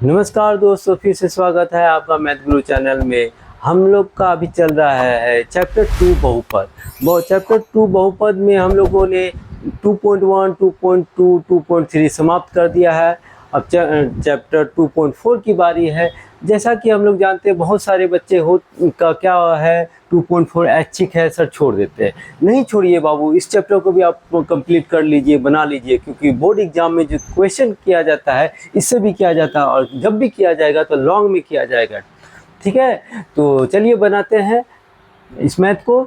नमस्कार दोस्तों, फिर से स्वागत है आपका मैथ गुरु चैनल में। हम लोग का अभी चल रहा है चैप्टर 2 बहुपद। चैप्टर 2 बहुपद में हम लोगों ने 2.1, 2.2, 2.3 समाप्त कर दिया है। अब चैप्टर 2.4 की बारी है। जैसा कि हम लोग जानते हैं, बहुत सारे बच्चे का क्या है 2.4 ऐच्छिक है सर, छोड़ देते हैं। नहीं छोड़िए बाबू, इस चैप्टर को भी आप कंप्लीट कर लीजिए, बना लीजिए, क्योंकि बोर्ड एग्जाम में जो क्वेश्चन किया जाता है इससे भी किया जाता है, और जब भी किया जाएगा तो लॉन्ग में किया जाएगा। ठीक है, तो चलिए बनाते हैं इस मैथ को।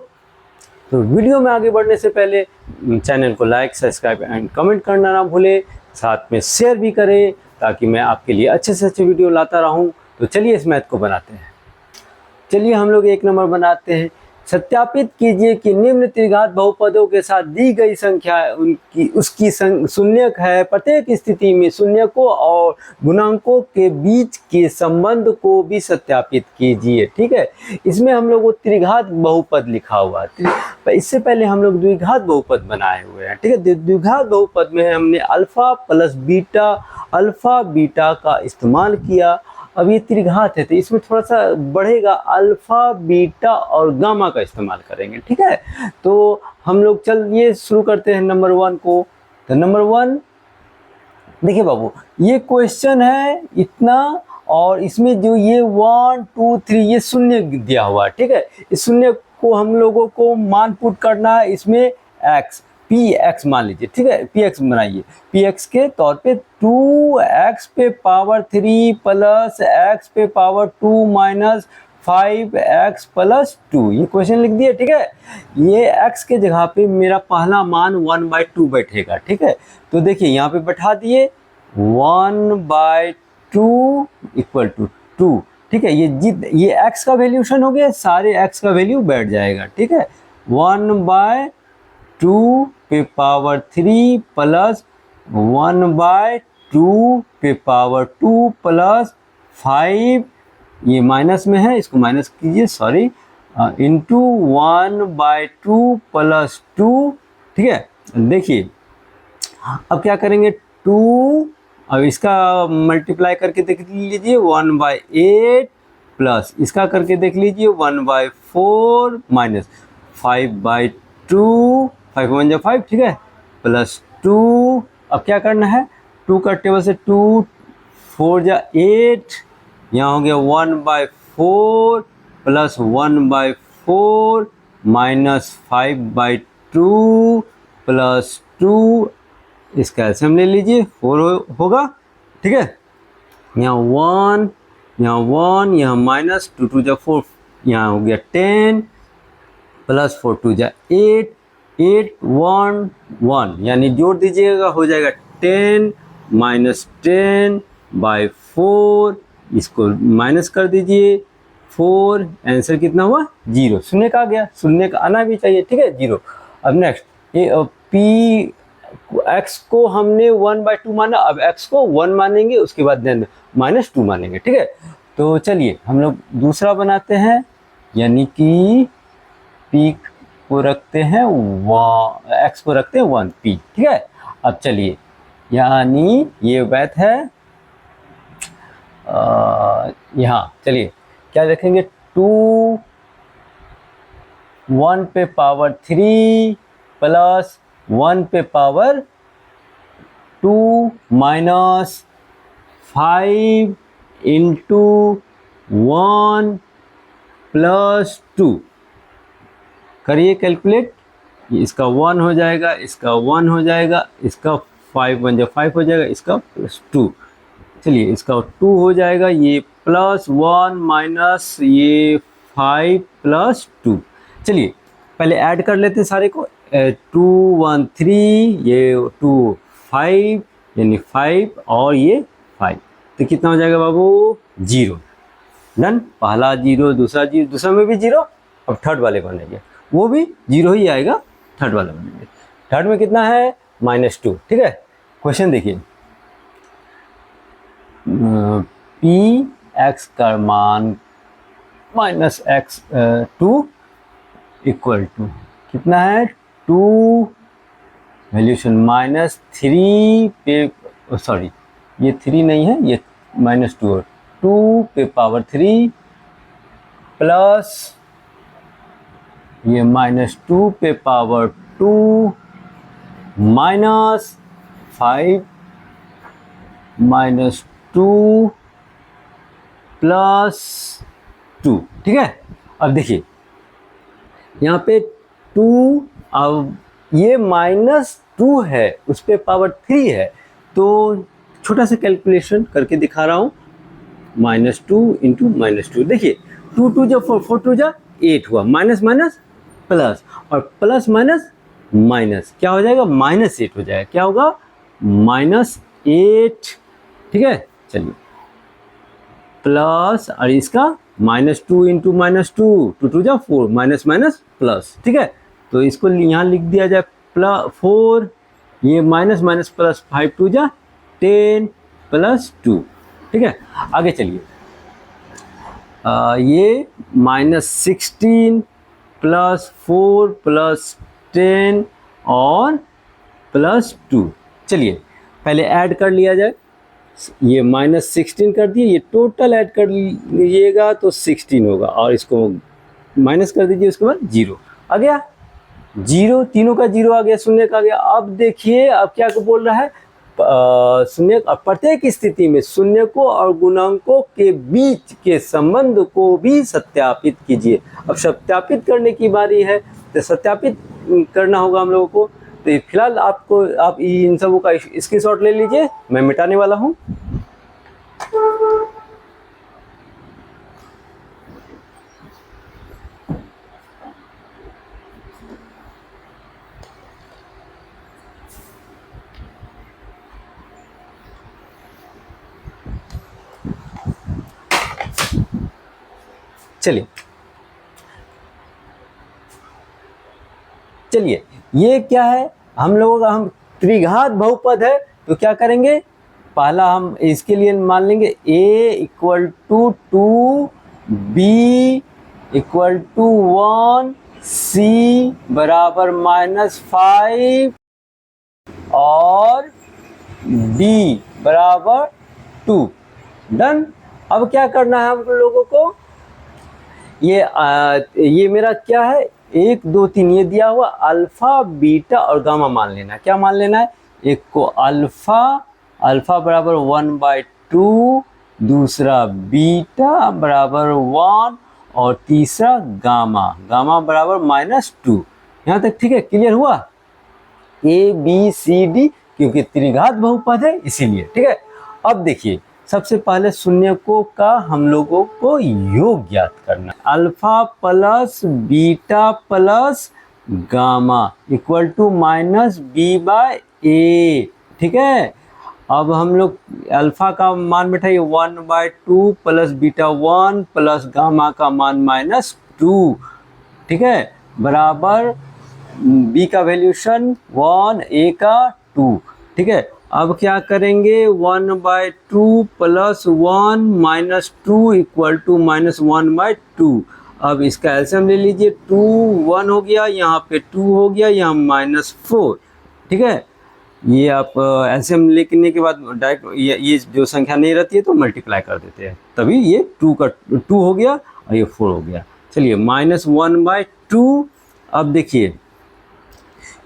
तो वीडियो में आगे बढ़ने से पहले चैनल को लाइक, सब्सक्राइब एंड कमेंट करना ना भूले, साथ में शेयर भी करें ताकि मैं आपके लिए अच्छे से अच्छे वीडियो लाता रहूं। तो चलिए इस मैथ को बनाते हैं। चलिए हम लोग एक नंबर बनाते हैं। सत्यापित कीजिए कि निम्न त्रिघात बहुपदों के साथ दी गई संख्या उसकी शून्यक है। प्रत्येक स्थिति में शून्यकों और गुणांकों के बीच के संबंध को भी सत्यापित कीजिए। ठीक है, इसमें हम लोग वो त्रिघात बहुपद लिखा हुआ है। इससे पहले हम लोग द्विघात बहुपद बनाए हुए हैं। ठीक है, द्विघात बहुपद में हमने alpha plus beta, alpha beta का इस्तेमाल किया। अब ये त्रिघात है तो इसमें थोड़ा सा बढ़ेगा, अल्फा बीटा और गामा का इस्तेमाल करेंगे। ठीक है, तो हम लोग चलिए शुरू करते हैं नंबर 1 को। तो नंबर 1 देखिए बाबू, ये क्वेश्चन है इतना, और इसमें जो ये 1 2 3 ये शून्य दिया हुआ है। ठीक है, इस शून्य को हम लोगों को मान पुट करना है। इसमें x पी एक्स मान लीजिए। ठीक है, पी एक्स बनाइए। पी एक्स के तौर पे 2x पे पावर 3 प्लस x पे पावर 2 माइनस 5x प्लस 2, ये क्वेश्चन लिख दिए। ठीक है, ये x के जगह पे मेरा पहला मान 1/2 बैठेगा। ठीक है, तो देखिए यहाँ पे बैठा दिए 1/2 इक्वल टू 2। ठीक है, ये x का वैल्यूशन हो गया, सारे x का वैल्यू बैठ जाएगा। ठीक है, 1/2 पे पावर 3 प्लस 1/2 पे पावर 2 प्लस 5, ये माइनस में है, इसको माइनस कीजिए, सॉरी, इंटू 1/2 प्लस 2। ठीक है, देखिए अब क्या करेंगे, 2, अब इसका मल्टीप्लाई करके देख लीजिए 1/8 प्लस इसका करके देख लीजिए 1/4 माइनस 5/2, 5 1 5। ठीक है, प्लस 2। अब क्या करना है, 2 का टेबल से 2 4 8, यहाँ हो गया 1/4 प्लस 1/4 माइनस 5/2 प्लस 2, इसका एल्सियम ले लीजिए, 4 होगा। ठीक है, यहाँ 1, यहाँ 1, यहाँ माइनस 2 2 4, यहाँ हो गया 10 प्लस 4 2 8, 8 1 1, यानी जोड़ दीजिएगा, हो जाएगा 10 माइनस 10/4, इसको माइनस कर दीजिए 4, आंसर कितना हुआ 0। शून्य का आ गया, शून्य का आना भी चाहिए। ठीक है, 0। अब नेक्स्ट ये पी x को हमने 1/2 माना, अब x को 1 मानेंगे, उसके बाद देन -2 मानेंगे। ठीक है, तो चलिए हम लोग दूसरा बनाते हैं, यानी कि p को रखते हैं x को रखते हैं 1p। ठीक है, अब चलिए, यानी ये वैध है, यहाँ चलिए क्या रखेंगे, 2 1 पे पावर 3 प्लस 1 पे पावर 2 माइनस 5 इंटू 1 प्लस 2, करिए कैलकुलेट। इसका 1 हो जाएगा, इसका 1 हो जाएगा, इसका 5 1 5 हो जाएगा, इसका प्लस 2। चलिए इसका 2 हो जाएगा, ये प्लस 1 माइनस ये 5 प्लस 2। चलिए पहले ऐड कर लेते हैं सारे को, 2 1 3, ये 2 5, यानी 5 और ये 5, तो कितना हो जाएगा बाबू 0। डन, पहला 0, दूसरा 0, दूसरा में भी 0। अब थर्ड वाले बनेंगे, वो भी 0 ही आएगा, थर्ड वाला बनेंगे। थर्ड में कितना है -2। ठीक है, क्वेश्चन देखिए, पी एक्स का मान -2 इक्वल टू कितना है 2, वैल्यूशन -3 पे, सॉरी ये 3 नहीं है, ये माइनस टू और 2 पे पावर 3 प्लस ये माइनस 2 पे पावर 2 माइनस 5 माइनस 2 प्लस 2। ठीक है, अब देखिए यहाँ पे 2, अब ये माइनस 2 है, उस पे पावर 3 है, तो छोटा सा कैलकुलेशन करके दिखा रहा हूँ। माइनस 2 इंटू माइनस 2, देखिए 2 2 जा 4 4 2 जा 8 हुआ, माइनस माइनस प्लस, और प्लस माइनस माइनस क्या हो जाएगा, माइनस 8 हो जाएगा। क्या होगा, माइनस 8। ठीक है, चलिए प्लस, और इसका माइनस 2 इंटू माइनस 2, 2 2 जा 4, माइनस माइनस प्लस। ठीक है, तो इसको यहाँ लिख दिया जाए प्लस 4, ये माइनस माइनस प्लस 5 2 जा 10 प्लस 2। ठीक है, आगे चलिए, ये माइनस 16 प्लस 4 प्लस 10 और प्लस 2। चलिए पहले ऐड कर लिया जाए, ये माइनस 16 कर दिए, ये टोटल ऐड कर लीजिएगा तो 16 होगा, और इसको माइनस कर दीजिए, उसके बाद 0 आ गया, 0 तीनों का 0 आ गया, शून्य का आ गया। अब देखिए अब क्या को बोल रहा है, शून्य, प्रत्येक स्थिति में शून्य को और गुणांकों के बीच के संबंध को भी सत्यापित कीजिए। अब सत्यापित करने की बारी है, तो सत्यापित करना होगा हम लोगों को। तो फिलहाल आप इन सबों का स्क्रीनशॉट ले लीजिए, मैं मिटाने वाला हूँ। चलिए ये क्या है, हम लोगों का हम त्रिघात बहुपद है, तो क्या करेंगे, पहला हम इसके लिए मान लेंगे a equal to 2, b equal to 1, c बराबर -5 और d बराबर 2। डन। अब क्या करना है हम लोगों को, ये मेरा क्या है, 1 2 3 ये दिया हुआ, अल्फा बीटा और गामा मान लेना है। क्या मान लेना है, एक को अल्फा बराबर 1/2, दूसरा बीटा बराबर 1 और तीसरा गामा बराबर -2। यहाँ तक ठीक है, क्लियर हुआ, ए बी सी डी, क्योंकि त्रिघात बहुपद है इसीलिए। ठीक है, अब देखिए सबसे पहले शून्यकों का हम लोगों को योग ज्ञात करना है। Alpha plus beta plus gamma equal to -b/a। ठीक है, अब हम लोग अल्फा का मान बैठाइए 1/2 प्लस बीटा 1 प्लस गामा का मान -2। ठीक है, बराबर b का वैल्यूशन 1, a का 2। ठीक है, अब क्या करेंगे, 1/2 प्लस 1 -2 इक्वल टू -1/2। अब इसका एलसीएम ले लीजिए, 2 1 हो गया, यहाँ पे 2 हो गया, यहाँ -4। ठीक है, ये आप एलसीएम लेने के बाद डायरेक्ट ये जो संख्या नहीं रहती है तो मल्टीप्लाई कर देते हैं, तभी ये 2 हो गया और ये 4 हो गया। चलिए -1/2। अब देखिए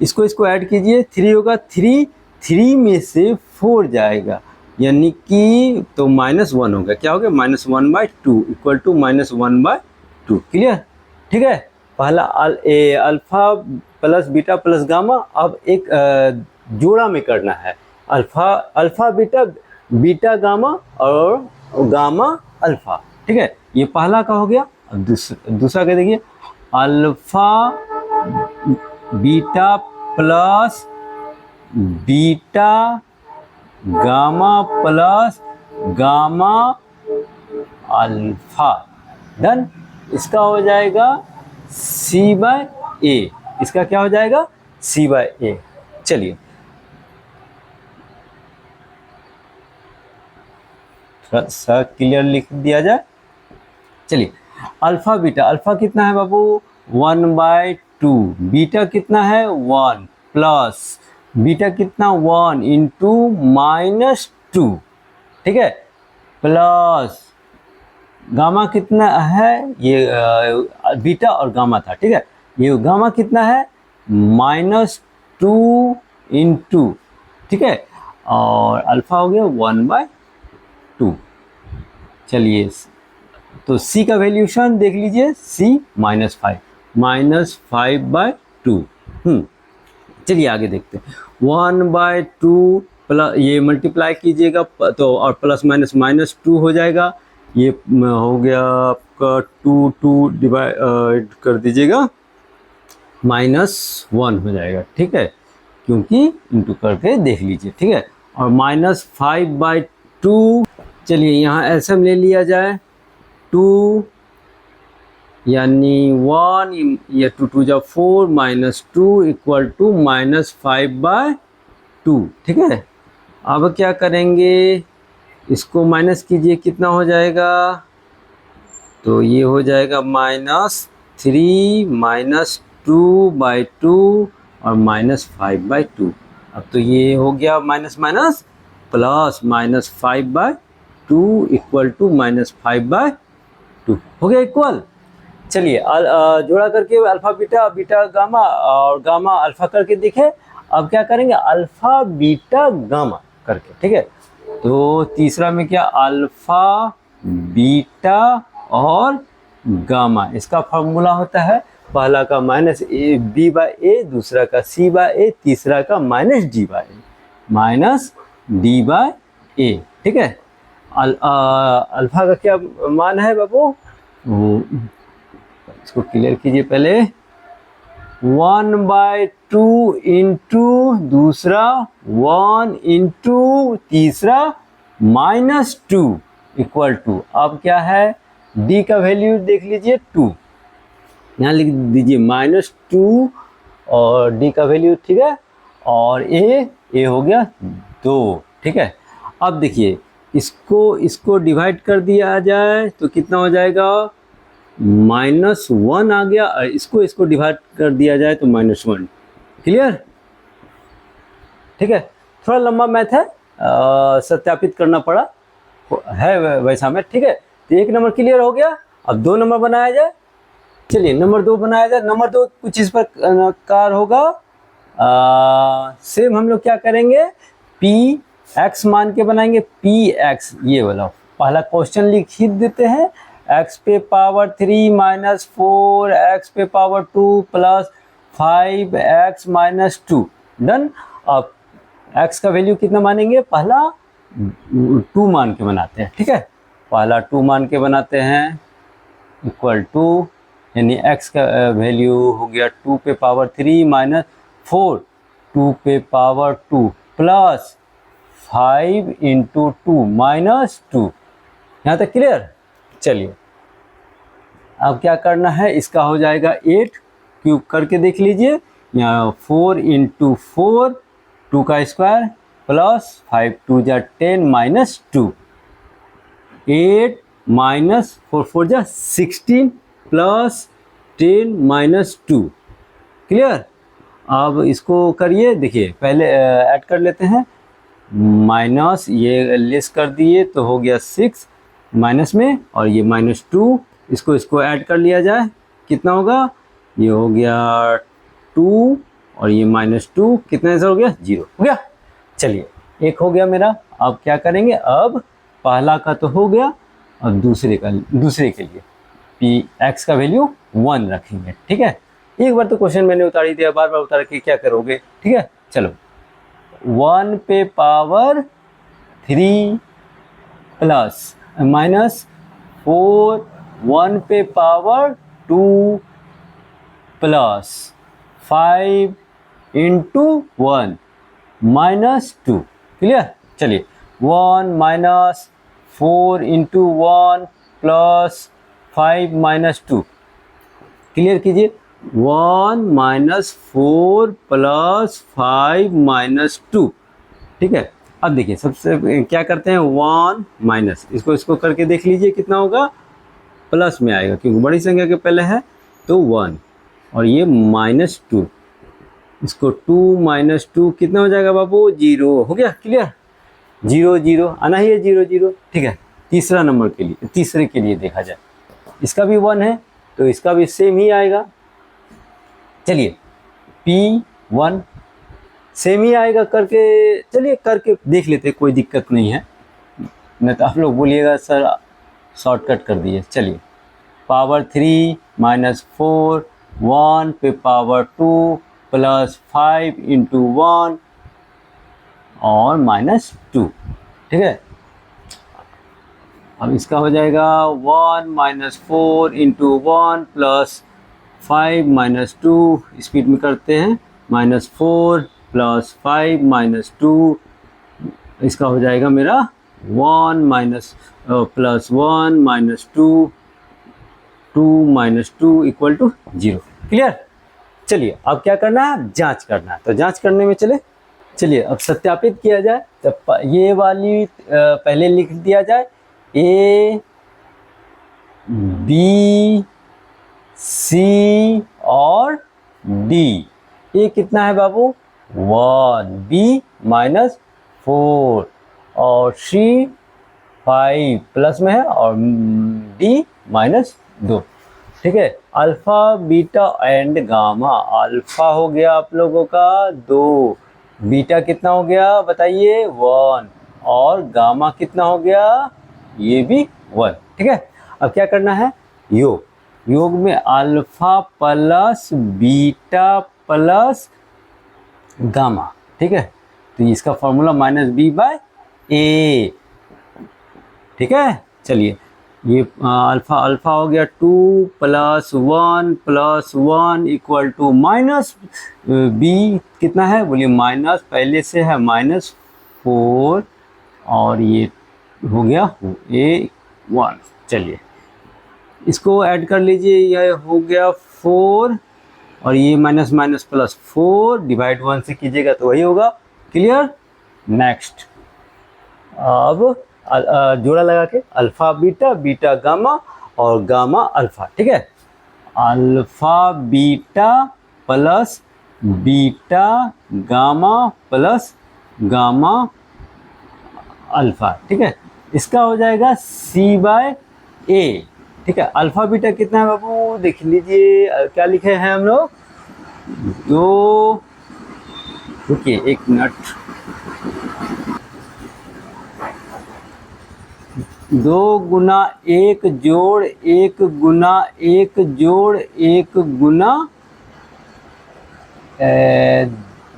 इसको ऐड कीजिए, 3 होगा, 3 में से 4 जाएगा, यानी कि तो -1 होगा। क्या हो गया, -1/2 इक्वल टू -1/2। क्लियर। ठीक है, पहला alpha plus beta plus gamma, अब एक जोड़ा में करना है, अल्फा बीटा गामा और गामा अल्फा। ठीक है, ये पहला का हो गया। अब दूसरा क्या देखिए, alpha beta plus beta gamma plus gamma alpha. Done. इसका हो जाएगा c/a। इसका क्या हो जाएगा, c/a। चलिए थोड़ा सा क्लियर लिख दिया जाए। चलिए अल्फा बीटा, अल्फा कितना है बाबू, 1/2, बीटा कितना है 1 प्लस बीटा कितना 1 इंटू -2। ठीक है, प्लस गामा कितना है, ये बीटा और गामा था, ठीक है। ये गामा कितना है, -2 इंटू, ठीक है, और अल्फा हो गया 1/2। चलिए, तो c का वैल्यूशन देख लीजिए, c -5/2। चलिए आगे देखते हैं। 1/2 प्लस, ये मल्टीप्लाई कीजिएगा तो, और प्लस माइनस -2 हो जाएगा। ये हो गया आपका 2 डिवाइड कर दीजिएगा, -1 हो जाएगा, ठीक है, क्योंकि इंटू करके देख लीजिए, ठीक है। और -5/2, चलिए यहाँ एलसीएम ले लिया जाए, 2 यानी 1, या 2 2 जा 4 -2 इक्वल टू -5/2, ठीक है। अब क्या करेंगे, इसको माइनस कीजिए, कितना हो जाएगा, तो ये हो जाएगा -3 -2/2 और -5/2। अब तो ये हो गया minus minus plus, -5/2 equal to -5/2 हो गया इक्वल। चलिए जोड़ा करके अल्फा बीटा, बीटा गामा और गामा अल्फा करके देखें। अब क्या करेंगे, अल्फा बीटा गामा करके, ठीक है। तो तीसरा में क्या, अल्फा बीटा और गामा, इसका फॉर्मूला होता है, पहला का -b/a, दूसरा का c/a, तीसरा का -d/a, ठीक है। अल्फा का क्या मान है बाबू, इसको क्लियर कीजिए पहले, 1/2 इंटू दूसरा 1 इंटू तीसरा -2 इक्वल टू, अब क्या है, d का वैल्यू देख लीजिए 2, यहाँ लिख दीजिए -2 और d का वैल्यू, ठीक है, और a हो गया 2, ठीक है। अब देखिए, इसको डिवाइड कर दिया जाए तो कितना हो जाएगा, -1 आ गया, और इसको डिवाइड कर दिया जाए तो -1, क्लियर, ठीक है। थोड़ा लंबा मैथ है, सत्यापित करना पड़ा है वैसा मैथ, ठीक है। तो 1 नंबर क्लियर हो गया। अब 2 नंबर बनाया जाए, चलिए नंबर 2 बनाया जाए। नंबर 2 कुछ इस प्रकार होगा, सेम हम लोग क्या करेंगे, px मान के बनाएंगे, px ये वाला पहला क्वेश्चन लिख ही देते हैं, x पे पावर 3 -4 x पे पावर 2 प्लस 5x -2, डन। अब x का वैल्यू कितना मानेंगे, पहला 2 मान के बनाते हैं, ठीक है, पहला 2 मान के बनाते हैं, इक्वल टू, यानी x का वैल्यू हो गया 2 पे पावर 3 -4 2 पे पावर 2 प्लस 5 इंटू 2 -2, यहाँ तक क्लियर। चलिए अब क्या करना है, इसका हो जाएगा 8 क्यूब करके देख लीजिए, यहाँ 4 इंटू 4 2 का स्क्वायर प्लस 5 2 जा 10 -2, 8 -4 4 जा 16 प्लस 10 -2, क्लियर। अब इसको करिए, देखिए पहले ऐड कर लेते हैं, माइनस ये लेस कर दिए तो हो गया 6 माइनस में, और ये -2, इसको ऐड कर लिया जाए, कितना होगा, ये हो गया 2 और ये -2, कितने से हो गया, 0 हो गया। चलिए एक हो गया मेरा। अब क्या करेंगे, अब पहला का तो हो गया, और दूसरे के लिए px का वैल्यू 1 रखेंगे, ठीक है। एक बार तो क्वेश्चन मैंने उतार ही दिया, बार बार उतार के क्या करोगे, ठीक है। चलो 1 पे पावर 3 प्लस -4 1 पे पावर 2 प्लस 5 इंटू 1 -2, क्लियर। चलिए 1 -4 इंटू 1 प्लस 5 -2, क्लियर कीजिए, 1 -4 प्लस 5 -2, ठीक है। अब देखिए सबसे क्या करते हैं, 1 माइनस, इसको करके देख लीजिए कितना होगा, प्लस में आएगा क्योंकि बड़ी संख्या के पहले है तो 1, और ये -2, इसको 2 -2 कितना हो जाएगा बाबू, 0 हो गया, क्लियर। 0 0 आना ही है, 0 0, ठीक है। तीसरे के लिए देखा जाए, इसका भी 1 है तो इसका भी सेम ही आएगा। चलिए P1 सेम ही आएगा करके, चलिए करके देख लेते, कोई दिक्कत नहीं है, नहीं तो आप लोग बोलिएगा सर शॉर्टकट कर दिए। चलिए पावर 3 माइनस 4 1 पे पावर 2 प्लस 5 इंटू 1 और माइनस 2, ठीक है। अब इसका हो जाएगा 1 minus 4 into 1 plus 5 minus 2, speed में करते हैं, माइनस 4 प्लस 5 माइनस 2, इसका हो जाएगा मेरा 1 minus plus 1 minus 2, 2 minus 2 equal to 0। Clear. चलिए अब क्या करना है, जांच करना है, तो जांच करने में चलिए अब सत्यापित किया जाए। तो ये वाली पहले लिख दिया जाए, A B C और D। ये कितना है बाबू 1, B माइनस 4 और C 5 प्लस में है और D माइनस 2, ठीक है। Alpha beta and gamma, alpha हो गया आप लोगों का 2, बीटा कितना हो गया बताइए 1 और गामा कितना हो गया, ये भी 1, ठीक है। अब क्या करना है, योग में alpha plus beta plus gamma, ठीक है। तो इसका formula minus b by a, ठीक है। चलिए ये अल्फा हो गया 2 plus 1 equal to minus b कितना है बोलिए, माइनस पहले से है माइनस 4 और ये हो गया ए 1। चलिए इसको ऐड कर लीजिए, यह हो गया 4 और ये माइनस माइनस प्लस 4 डिवाइड 1 से कीजिएगा तो वही होगा। क्लियर। नेक्स्ट अब जोड़ा लगा के अल्फा बीटा, बीटा गामा और गामा अल्फा, ठीक है। Alpha beta plus beta gamma plus gamma alpha, ठीक है। इसका हो जाएगा C बाय ए, ठीक है। अल्फा बीटा कितना है बाबू देख लीजिए, क्या लिखे हैं हम लोग, 2, रुकिए 1 मिनट, 2 गुना 1 जोड़ 1 गुना 1 जोड़ 1 गुना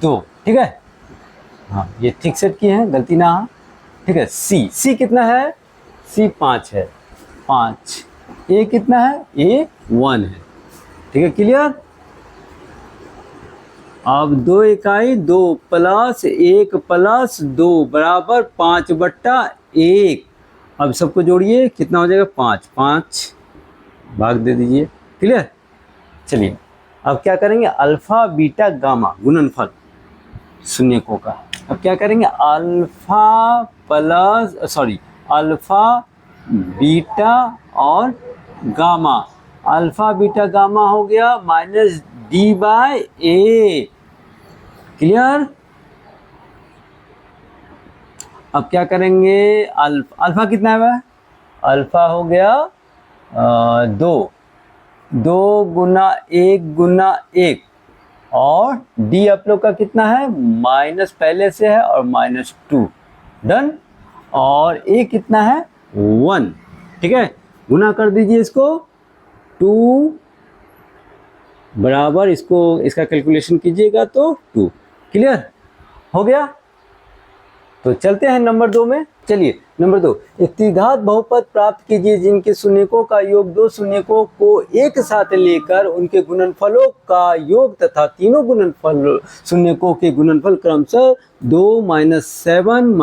2, ठीक है। हाँ ये ठीक सेट किए हैं, गलती ना हो, ठीक है। C कितना है, C 5 है, 5। A कितना है, A 1 है, ठीक है। क्लियर। अब 2 इकाई 2 प्लस 1 प्लस 2 बराबर 5/1। अब सबको जोड़िए कितना हो जाएगा 5, 5 भाग दे दीजिए। क्लियर। चलिए अब क्या करेंगे, अल्फा बीटा गामा गुणनफल शून्यकों का। अब क्या करेंगे, अल्फा बीटा और गामा, अल्फा बीटा गामा हो गया माइनस डी बाय ए। क्लियर। अब क्या करेंगे, अल्फा कितना है, अल्फा हो गया 2 गुना 1 गुना 1 और डी आप लोग का कितना है, माइनस पहले से है और माइनस 2, डन। और ए कितना है 1, ठीक है। गुना कर दीजिए इसको, 2 बराबर इसका कैलकुलेशन कीजिएगा तो 2। क्लियर हो गया। तो चलते हैं नंबर 2 में। चलिए नंबर 2, एक त्रिघात बहुपद प्राप्त कीजिए जिनके शून्यकों का योग 2 शून्यकों को एक साथ लेकर उनके गुणनफलों का योग तथा तीनों गुणनफल शून्यकों के गुणनफल क्रमशः 2 - 7 -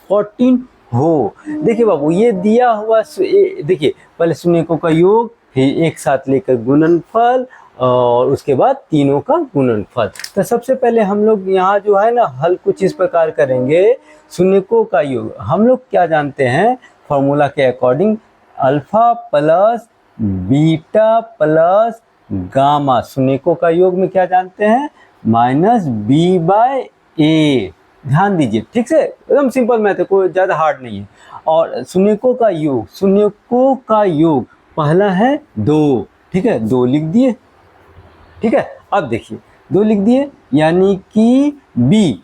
14 हो। देखिए बाबू ये दिया हुआ, देखिए पहले शून्यकों का योग, फिर एक साथ लेकर गुणनफल और उसके बाद तीनों का गुणनफल। तो सबसे पहले हम लोग यहाँ जो है ना हल कुछ इस प्रकार करेंगे, शून्यकों का योग हम लोग क्या जानते हैं फॉर्मूला के according, alpha plus beta plus gamma, शून्यकों का योग में क्या जानते हैं माइनस बी बाय ए। ध्यान दीजिए ठीक से, एकदम सिंपल मैथ है, कोई ज़्यादा हार्ड नहीं है। और शून्यकों का योग पहला है 2, ठीक है, 2 लिख दिए, ठीक है। अब देखिए 2 लिख दिए, यानी कि b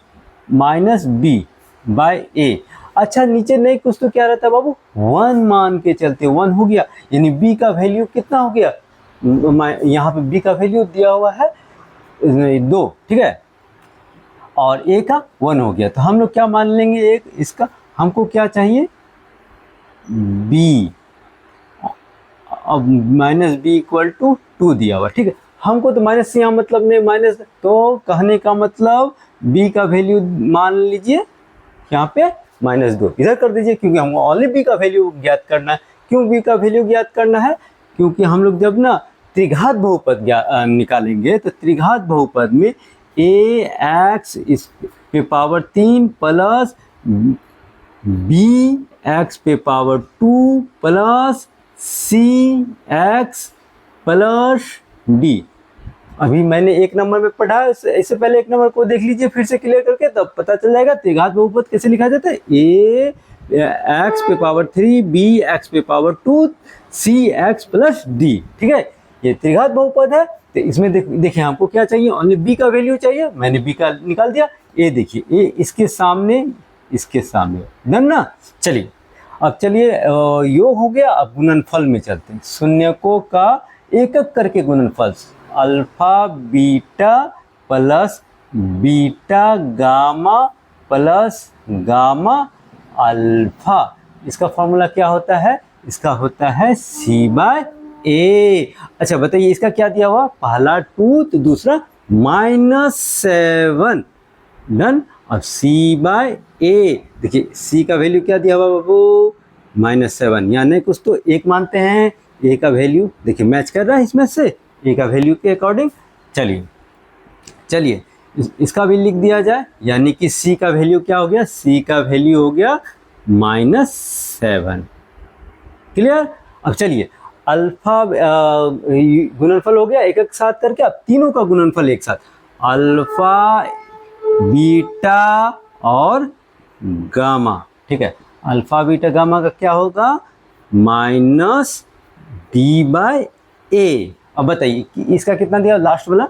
माइनस बी बाय ए। अच्छा नीचे नहीं कुछ तो क्या रहता है बाबू, 1 मान के चलते, 1 हो गया, यानी b का वैल्यू कितना हो गया, यहाँ पे b का वैल्यू दिया हुआ है 2, ठीक है, और a का 1 हो गया। तो हम लोग क्या मान लेंगे, एक इसका हमको क्या चाहिए, b, अब माइनस बी इक्वल टू 2 दिया हुआ, ठीक है। हमको तो माइनस से यहाँ मतलब नहीं, माइनस, तो कहने का मतलब b का वैल्यू मान लीजिए यहाँ पे -2 इधर कर दीजिए, क्योंकि हमको ओनली b का वैल्यू ज्ञात करना है। क्यों b का वैल्यू ज्ञात करना है, क्योंकि हम लोग जब ना त्रिघात बहुपद निकालेंगे तो त्रिघात बहुपद में ax इस पे पावर 3 प्लस bx पे power 2 plus cx plus d। अभी मैंने 1 नंबर में पढ़ा, इससे पहले 1 नंबर को देख लीजिए फिर से क्लियर करके, तब पता चल जाएगा त्रिघात बहुपद कैसे लिखा जाता है। a x पे पावर 3 b x पे power 2 c x plus d, ठीक है, ये त्रिघात बहुपद है। तो इसमें देखिए हमको क्या चाहिए, ओनली b का वैल्यू चाहिए, मैंने b का निकाल दिया। a देखिए, a इसके सामने डन ना। चलिए अब चलिए योग हो गया, अब गुणनफल में चलते हैं। शून्यकों का एक एक करके गुणनफल, alpha beta plus beta gamma plus gamma alpha, इसका फॉर्मूला क्या होता है, इसका होता है c/a। अच्छा बताइए इसका क्या दिया हुआ, पहला 2 तो दूसरा -7, डन। अब c/a देखिए, c का वैल्यू क्या दिया हुआ बाबू, -7, यानी कुछ तो 1 मानते हैं, a का वैल्यू देखिए मैच कर रहा है इसमें से a का वैल्यू के अकॉर्डिंग। चलिए इसका भी लिख दिया जाए, यानी कि c का वैल्यू क्या हो गया, c का वैल्यू हो गया -7, क्लियर। अब चलिए अल्फा गुणनफल हो गया एक एक साथ करके, अब तीनों का गुणनफल एक साथ, अल्फा बीटा और गामा, ठीक है, अल्फा बीटा गामा का क्या होगा, -d/a। अब बताइए कि इसका कितना दिया लास्ट वाला,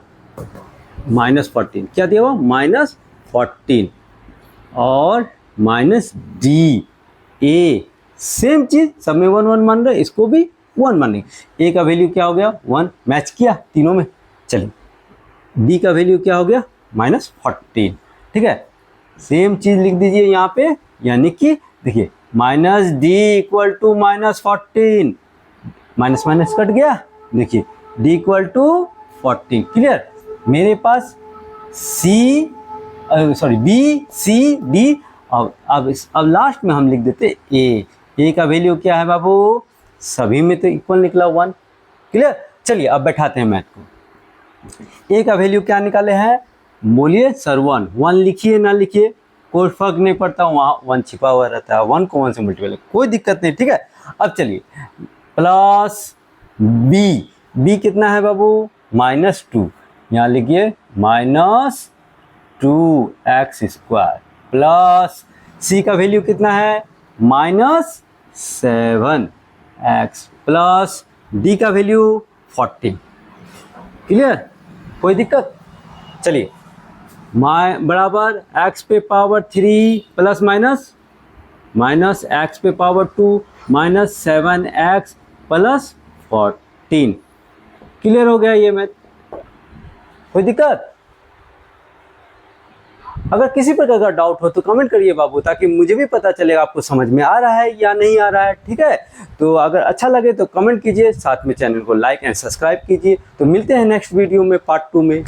-14, क्या दिया हुआ, -14 और -d/a, सेम चीज सब में 1 1 मान रहे, इसको भी 1 मानेंगे। a का वैल्यू क्या हो गया 1, मैच किया तीनों में। चलिए d का वैल्यू क्या हो गया -14, ठीक है, सेम चीज लिख दीजिए यहाँ पे, यानी कि देखिए -d equal to -14, minus minus cut गया, देखिए d इक्वल टू 14, क्लियर। मेरे पास b c d, अब लास्ट में हम लिख देते a का वैल्यू क्या है बाबू, सभी में तो इक्वल निकला 1, क्लियर। चलिए अब बैठाते हैं मैथ को। a का वैल्यू क्या निकाले हैं, बोलिए सर 1 लिखिए ना लिखिए कोई फर्क नहीं पड़ता, वहाँ 1 छिपा हुआ रहता है, 1 को 1 से मल्टीप्लाई कोई दिक्कत नहीं, ठीक है। अब चलिए प्लस b कितना है बाबू, -2, यहाँ लिखिए -2x² प्लस c का वैल्यू कितना है -7x प्लस d का वैल्यू 14, क्लियर, कोई दिक्कत। चलिए बराबर x पे पावर 3 प्लस माइनस x पे पावर 2 -7x प्लस 14, क्लियर हो गया ये मैथ, कोई दिक्कत। अगर किसी प्रकार का डाउट हो तो कमेंट करिए बाबू, ताकि मुझे भी पता चलेगा आपको समझ में आ रहा है या नहीं आ रहा है, ठीक है। तो अगर अच्छा लगे तो कमेंट कीजिए, साथ में चैनल को लाइक एंड सब्सक्राइब कीजिए। तो मिलते हैं नेक्स्ट वीडियो में पार्ट 2 में।